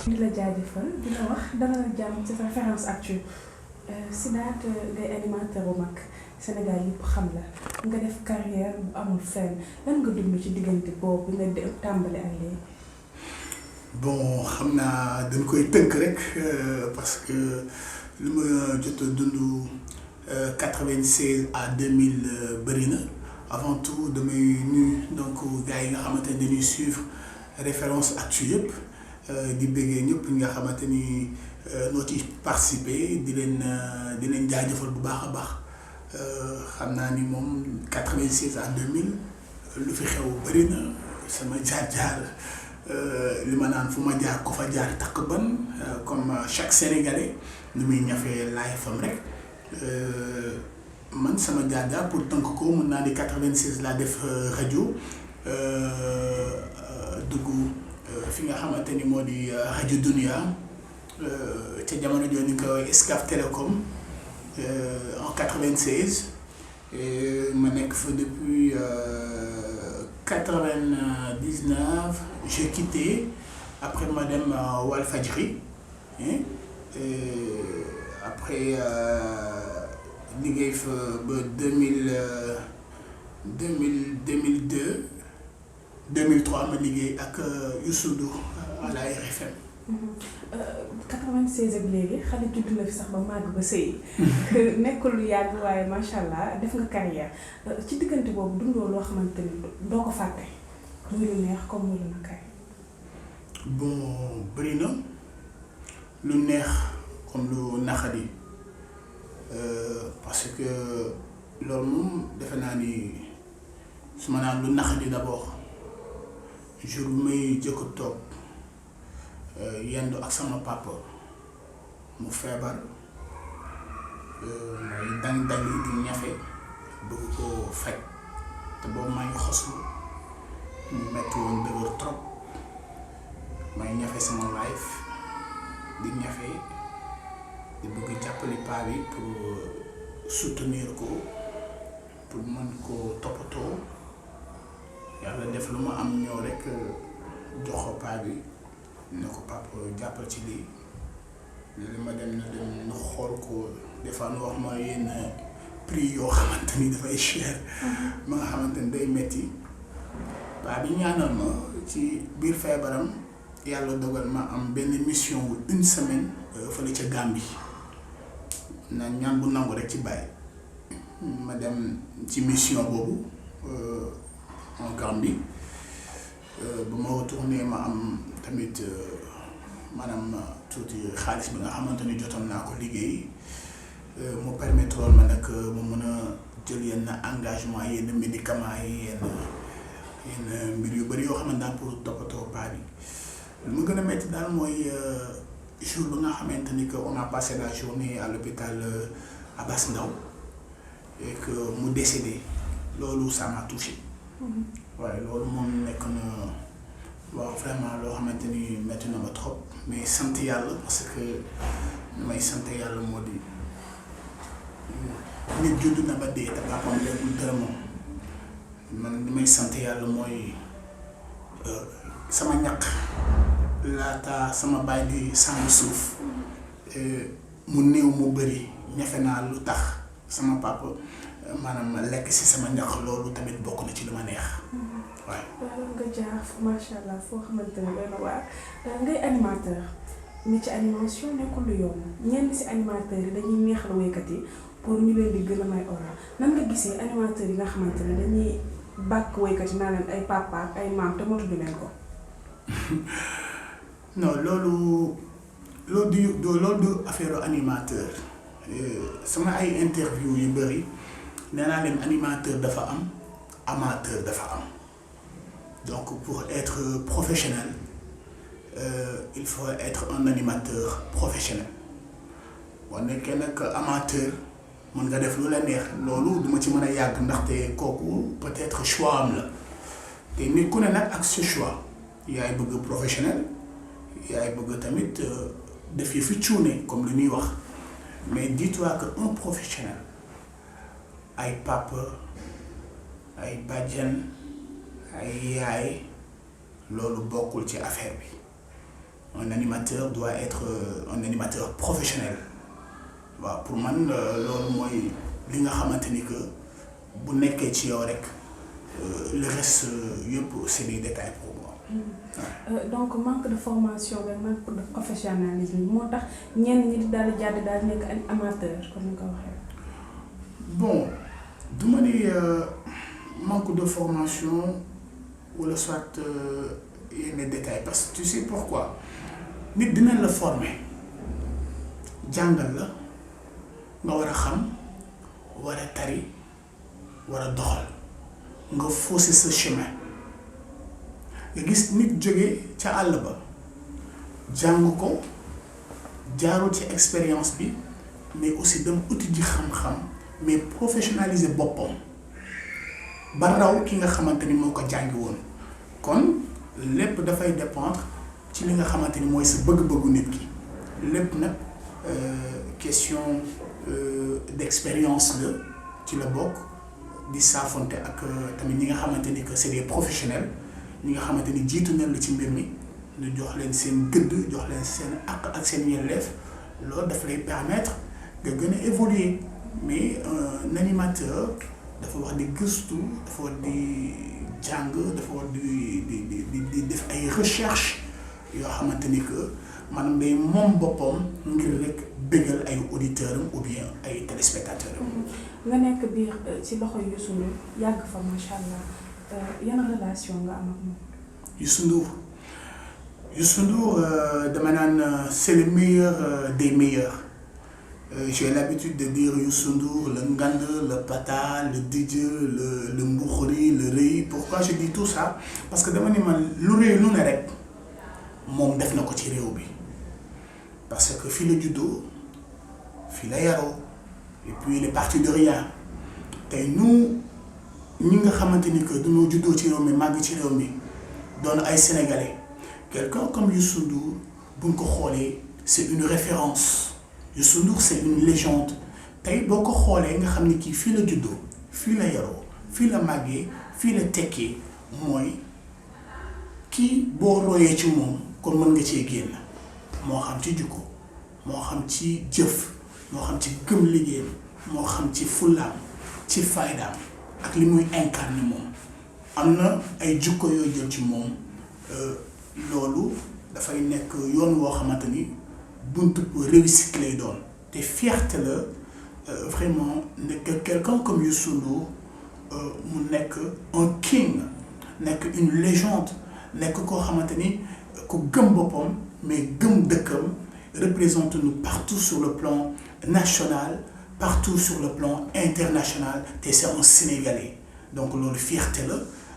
di la jaajëfal di la wax dana la jàmm ci Référence Actu Sidath ngay animateur bu mag Sénégal yëpp xam la nga def carrière bu amul fenn lan nga dund ci diggante boobu nga tàmbali ak léegi. bon xam naa dañ koy tënk rek parce que li ma jot a dund 96 à 2000 bëri na avant tout damay nuyu donc gars yi nga xamante ni dañuy suivre Référence Actu yëpp di bëggee ñëpp ñi nga xamante ni noo ci participer di leen jaajëfal bu baax a baax xam naa ni moom 96 à 2000 lu fi xew bëri na sama jaar-jaar. li ma naan fu ma jaar ko fa jaar takk ban comme chaque Sénégalais ni muy ñafee laay fam rek man sama jaar-jaar pour tënk ko mën naa di 96 laa def rajo dugg fi nga xamante ni moo di rajo Dunia ca jamono jooju ñu koy Excaf Télécom en 96 ma nekk fa depuis 99 j'ai quitté après ma dem Walfadjri après liggéey fa ba 2003 ma liggéey ak Youssou Ndour à la RFM. 96 ak léegi xale judd na fi sax ba màgg ba sëy nekkul lu yàgg waaye macha allah def nga carrière ci diggante boobu dundoo loo xamante ni doo ko fàtte muy lu neex comme muy lu naqari. bon bëri na lu neex comme lu naqari parce que loolu moom defe naa ni su ma naan lu naqari d'abord jour bi may jëkk toog yendu ak sama papa mu feebar may dang di ñafe bëgg koo faj te boobu maa ngi xoslu mu metti woon dëgër trop may ñafe sama life di ñafe di bëgg jàppale paa bi pour soutenir ko pour mën koo toppatoo yàlla def lu ma am ñëw rek jox ko paa bi ne ko papa jàppal ci lii léegi ma dem nu xool ko des fois nu wax ma yenn prix yoo xamante ni dafay cher ma nga xamante ni day metti paa bi ñaanal ma ci biir feebaram yàlla dogal ma am benn mission wu une semaine fële ca Gambie na ñaan bu nangu rek ci bàyyi ma dem ci mission boobu en Gambie bu ma retourné ma am tamit maanaam tuuti xaalis bi nga xamante ni jotoon naa ko liggéey mu permettre woon ma nag mu mën a jël yenn engagement yenn médicaments yi yenn mbir yu bëri yoo xamante naa pour toppatoo paa bi lu ma gën a métti daal mooy jour bi nga xamante ni que on a passé la journée à l'hôpital Abass Ndao et que mu décédé loolu ça m'a touché. waaye loolu moom nekk na waaw vraiment loo xamante ni métti na ma trop mais sant yàlla parce que may sant yàlla moo di nit judd na ba dee te papam lekkul dërëmam man li may sant yàlla mooy sama ñaq laata sama baay di sàmm suuf mu néew mu bëri ñafe naa lu tax sama papa maanaam lekk si sama ñaq loolu tamit bokk na ci lu ma neex. waaw nga jaar macha allah foo xamante ne doy na waar ngay animateur ni ci animation nekkul lu yomb ñenn si animateurs yi dañuy neexal woykat yi pour ñu leen di gën a may oral nan nga gisee animateurs yi nga xamante ne dañuy bàkk woykat yi naa leen ay papa ak ay maam te motuñu leen ko. non loolu du affaire animateur sama ay interview yu bëri nee naa leen animateur dafa am amateur dafa am. Donc pour être professionnel, il faut être un animateur professionnel. boo nekkee nag amateur mën nga def lu la neex loolu duma ci mën a yàgg ndaxte kooku peut-être choix am la te nit ku ne nag ak ce choix yaay bëgg professionnel yaay bëgg tamit def yi fi cuune comme lu ñuy wax mais dis-toi que un professionnel ay papa ay bàjjen ay yaay loolu bokkul ci affaire bi un animateur doit être un animateur professionnel waaw pour man loolu mooy li nga xamante ni que bu nekkee ci yow rek le reste yëpp c'est des détails pour moi. Donc manque de formation ak manque de professionnalisme moo tax ñenn ñi di daal di jàdd daal di nekk amateur comme ni nga ko waxee. Bon du ma ni manque de formation wala soit yenn détails parce que tu sais pourquoi nit dinañ la former jàngal la nga war a xam war a tari war a doxal nga fausser ce chemin nga gis nit jóge ca àll ba jàng ko jaarul ci expérience bi mais aussi dem uti ji xam-xam mais professionnaliser boppam ba raw ki nga xamante ni moo ko jàngi woon kon lépp dafay dépendre ci li nga xamante ni mooy sa bëgg-bëggu nit ki lépp nag question d'expérience la ci la bokk di saafonte ak tamit ñi nga xamante ni que c'est des professionnels ñi nga xamante ni jiitu nañ la ci mbir mi ñu jox leen seen gëdd jox leen seen àq ak seen yelleef loolu daf lay permettre nga gën a évoluer mais un animateur dafa wax di gëstu dafa war di jàng dafa war di def ay recherche yoo xamante ni que maanaam day moom boppam ngir rek bégal ay auditeurs am ou bien ay téléspectateurs am. nga nekk biir ci loxo Youssou Ndour yàgg fa macha allah yan relation nga am ak moom. Youssou Ndour dama naan c'est le meilleur des meilleurs. J'ai l'habitude de dire Youssou Ndour, le Ngande, le Pata, le DJ, le Mbukhori, le Rëy. Pourquoi je dis tout ça? Parce que dama ni man lu rëy lu ne rek moom def na ko ci réew bi parce que fii la juddoo fii la yaroo et puis il est parti de rien tey ñu ñi nga xamante ni que dañoo juddoo ci réew mi màgg ci réew mi doon ay sénégalais quelqu'un comme Youssou Ndour buñ ko xoolee c'est une référence. Youssou Ndour c'est une légende tey boo ko xoolee nga xam ni kii fii la juddoo fii la yaroo fii la màggee fii la tekkee mooy kii boo royee ci moom kon mën nga cee génn moo xam ci jikko moo xam ci jëf moo xam ci gëm liggéeyam moo xam ci fullaam ci faydaam ak li muy incarné moom am na ay jikko yoo jël ci moom loolu dafay nekk yoon woo xamante ni buntu réussite lay doon te fierté la vraiment nekk quelqu'un comme Youssou Ndour mu nekk un king nekk une légende nekk koo xamante ni ku gëm boppam mais gëm dëkkam représente nous partout sur le plan national partout sur le plan international te c'est un Sénégalais donc loolu fierté la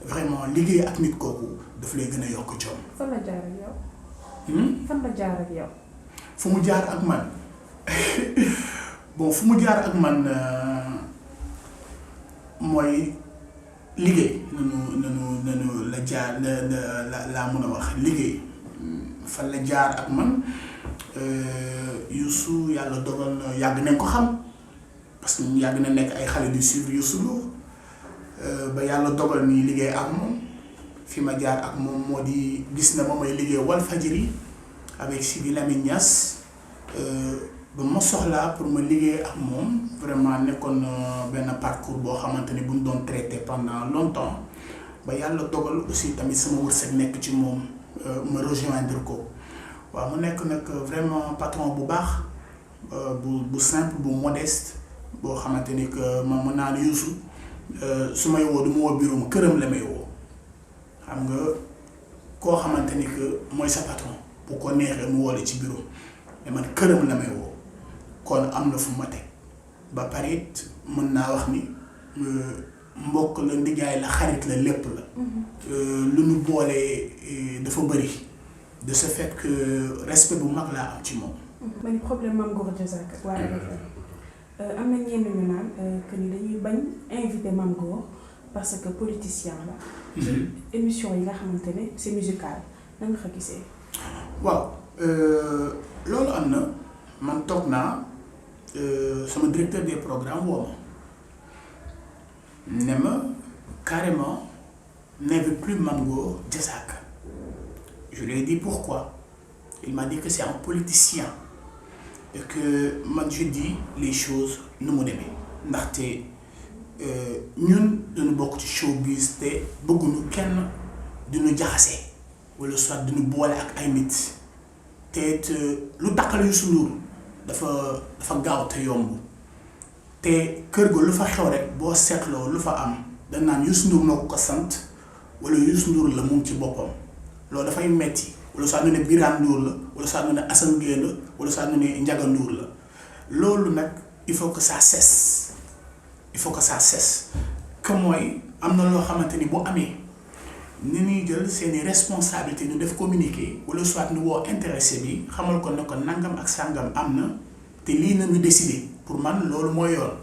vraiment liggéey ak nit kooku daf lay gën a yokk jom. fan la jaar ak yow. fan la jaar ak yow. fu mu jaar ak man bon fu mu jaar ak man mooy liggéey nanu la jaar laa mën a wax liggéey fan la jaar ak man Youssou yàlla dogal na yàgg nañ ko xam parce que yàgg na nekk ay xale di suivre Youssou Ndour ba yàlla dogal ni liggéey ak moom fi ma jaar ak moom moo di gis na ma may liggéey Walfadjri avec Sidi Lamine Niass ba ma soxlaa pour ma liggéey ak moom vraiment nekkoon benn parcours boo xamante ni bu ñu doon traité pendant longtemps ba yàlla dogal aussi tamit sama wërsëg nekk ci moom ma rejoindre ko waaw mu nekk nag vraiment patron bu baax bu simple bu modeste boo xamante ni que ma mën naa ne Youssou su may woo du ma woo bureau këram la may woo xam nga koo xamante ni que mooy sa patron bu ko neexee mu woole ci bureau mais man këram la may woo kon am na fu ma teg ba pare it mën naa wax ni mbokk la ndijaay la xarit la lépp la lu ñu boolee dafa bëri de ce fait que respect bu mag laa am ci moom. ma ni problème Mame Gor Diazaka waaye am na ñenn ñu naan que ni dañuy bañ invité Mame Gor parce que politicien la. ci émission yi nga xamante ne c'est musical na nga ko gisee. waaw loolu am na man toog naa sama directeur des programmes woo ma ne ma carrément n'invite plus Mame Gor Diazaka je lui ai dit pourquoi il m'a dit que c'est un politicien et que moi je dis les choses nu mu demee ndaxte ñun dañu bokk ci showbiz te bëgguñu kenn duñu jaxase wala soit duñu boole ak ay nit te it lu taqal Youssou Ndour dafa gaaw te yomb te kër ga lu fa xew rek boo seetloo lu fa am dañ naan Youssou Ndour moo ko sant wala Youssou Ndour la moom ci boppam loolu dafay metti wala soit ñu ne Birane Ndour la wala soit ñu ne Assane Gueye la wala soit ñu ne Ndiaga Ndour la loolu nag il faut que ça cesse que mooy am na loo xamante ni bu amee ni ñuy jël seeni responsabilité ñu def communiqué wala soit ñu woo intéressé bi xamal ko ne ko nangam ak sàngam am na te lii nañu décider pour man loolu mooy yoon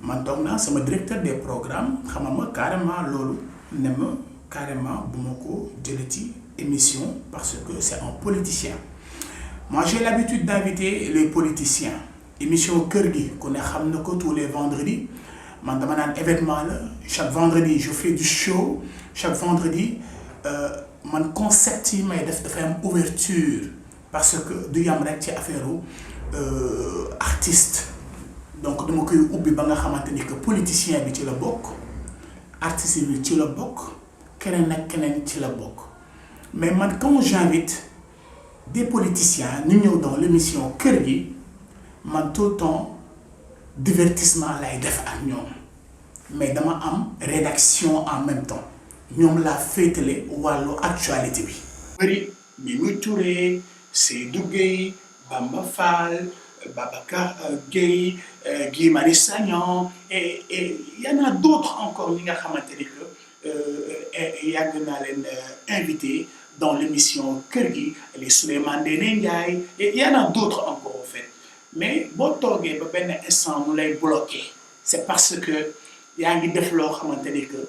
man toog naa sama directeur des programmes xamal ma carrément loolu ne ma carrément bu ma ko jëlati émission parce que c'est un politicien. Moi j'ai l'habitude d'inviter les politiciens émission kër gi ku ne xam na ko tous les vendredis man dama naan événement la chaque vendredi je fais du show chaque vendredi man concept yi may def dafay am ouverture parce que du yam rek ci affaire artiste donc dama koy ubbi ba nga xamante ni que politicien bi ci la bokk artiste bi ci la bokk keneen ak keneen ci la bokk mais man quand j'invite des politiciens ñu ñëw dans l'émission kër gi man tout le temps divertissement lay def ak ñoom mais dama am rédaction en même temps ñoom laa féetale wàllu actualité bi. bëri Mimi Touré Seydou Gueye Bamba Fall Babacar Gueye Guy Marius Sagna et y en a d'autres encore ñi nga xamante ni que yàgg naa leen invité dans l'émission kër gi les Souleymane Ndéné Ndiaye et y en a d'autres encore en fait mais boo toogee ba benn instant mu lay bloqué c'est parce que yaa ngi def loo xamante ni que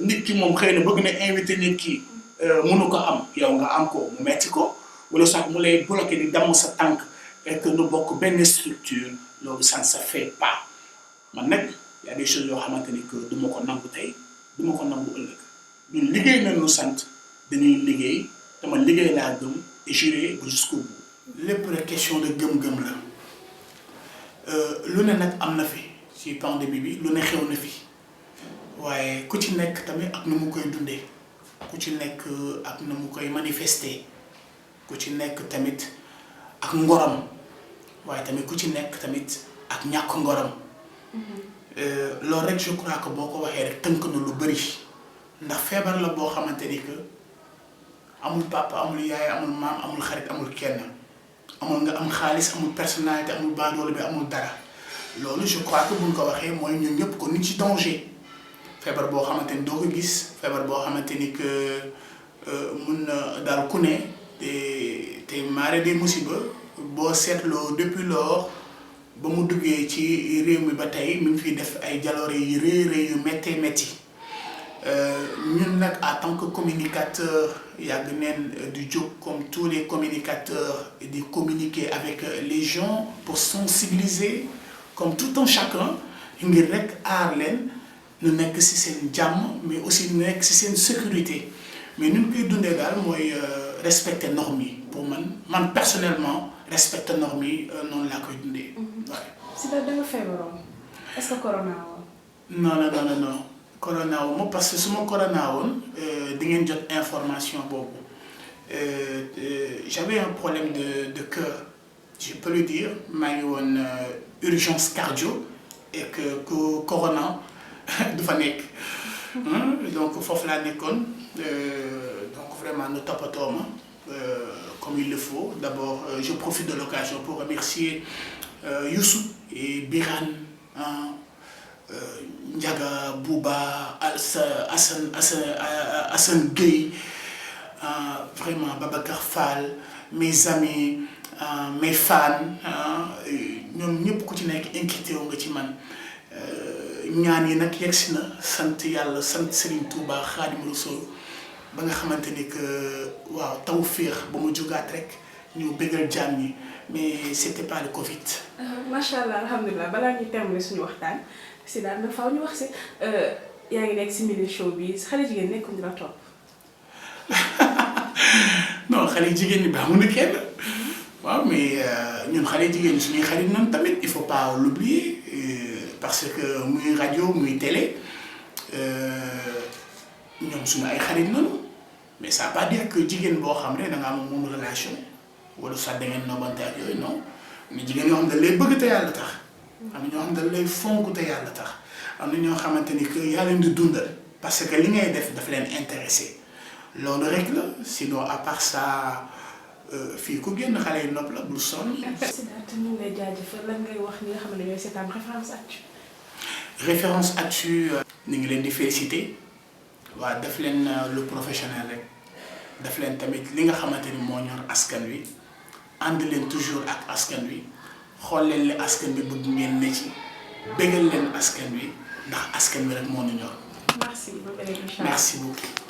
nit ki moom xëy na bëgg na invité nit ki mënu ko am yow nga am ko mu metti ko wala sax mu lay bloqué di damm sa tànk et que nu bokk benn structure loolu ça ne se fait pas man nag y a des choses yoo xamante ni que du ma ko nangu tey du ma ko nangu ëllëg ñun liggéey nañu sant dañuy liggéey dama liggéey laa gëm et j'irai jusqu'au bout. lépp rek question de gëm-gëm la lu ne nag am na fi ci pandémie bi lu ne xew na fi waaye ku ci nekk tamit ak nu mu koy dundee ku ci nekk ak nu mu koy manifester ku ci nekk tamit ak ngoram waaye tamit ku ci nekk tamit ak ñàkk ngoram loolu rek je crois que boo ko waxee rek tënk na lu bari ndax feebar la boo xamante ni que amul papa amul yaay amul maam amul xarit amul kenn amul nga am xaalis amul personnalité amul baadoolo bi amul dara loolu je crois que buñ ko waxee mooy ñun ñëpp ko nit ci danger feebar boo xamante ni doo ko gis feebar boo xamante ni que mun na daal ku ne te maare des musiba boo seetloo depuis lors ba mu duggee ci réew mi ba tey mi ngi fiy def ay jaloore yu rëy yu méttee métti ñun nag en tant que communicateur yàgg neen du jóg comme tous les communicateurs di communiquer avec les gens pour sensibiliser comme tout un chacun ngir rek aar leen nu nekk ci seen jàmm mais aussi nu nekk ci seen sécurité mais nu ñu koy dundee daal mooy respecter normes yi pour man personnellement respecter normes yi noonu laa koy dundee. waaye. si da nga feebaroon est-ce que corona woon. non. corona wu ma parce que su ma corona woon di ngeen jot information boobu j'avais un problème de cœur je peux le dire maa ngi woon urgence cardio et que corona du fa nekk donc foofu laa nekkoon donc vraiment nu toppatoo ma comme il le faut d'abord je profite de l'occasion pour remercier Youssou et Birane Ndiaga Bouba Assane Gueye vraiment Babacar Fall mes amis mes fans ñoom ñëpp ku ci nekk inquiété wu nga ci man ñaan yi nag yegsi na sant yàlla sant Serigne Touba Khadim Rassoul ba nga xamante ni que waaw taw féex ba mu jugaat rek ñu bëggal jaam ñi mais c'était pas le Covid. macha allah alhamdulilah balaa ñuy terminer suñu waxtaan. si daal na faaw ñu wax si yaa ngi nekk si milieu show bi xale jigéen nekkuñu la topp. non xale jigéen ñi baax mu ne kenn waaw mais ñun xale jigéen ñi suñuy xarit noonu tamit il faut pas l'oublier parce que muy rajo muy télé ñoom suñu ay xarit noonu mais ça pas dire que jigéen boo xam ne da nga am moom relation wala sax da ngeen nobante ak yooyu non mais jigéen yoo xam ne dañ lay bëgg te yàlla tax am na ñoo xam ne dañ lay fonk te yàlla tax am na ñoo xamante ni que yaa leen di dundal parce que li ngay def daf leen intéressé loolu rek la sinon à part ça fii ku génn xale yi nopp la bul sonn. Sidath ñu ngi lay jaajëfal lan ngay wax ñi nga xam ne ñooy seetaan Référence Actu. Référence Actu ñu ngi leen di féliciter waa def leen lu professionnel rek def leen tamit li nga xamante ni moo ñor askan wi ànd leen toujours ak askan wi xool leen li askan bi bëgg ngeen ne ci bégal leen askan wi ndax askan wi rek moo ñu ñor. Merci beaucoup. Merci beaucoup.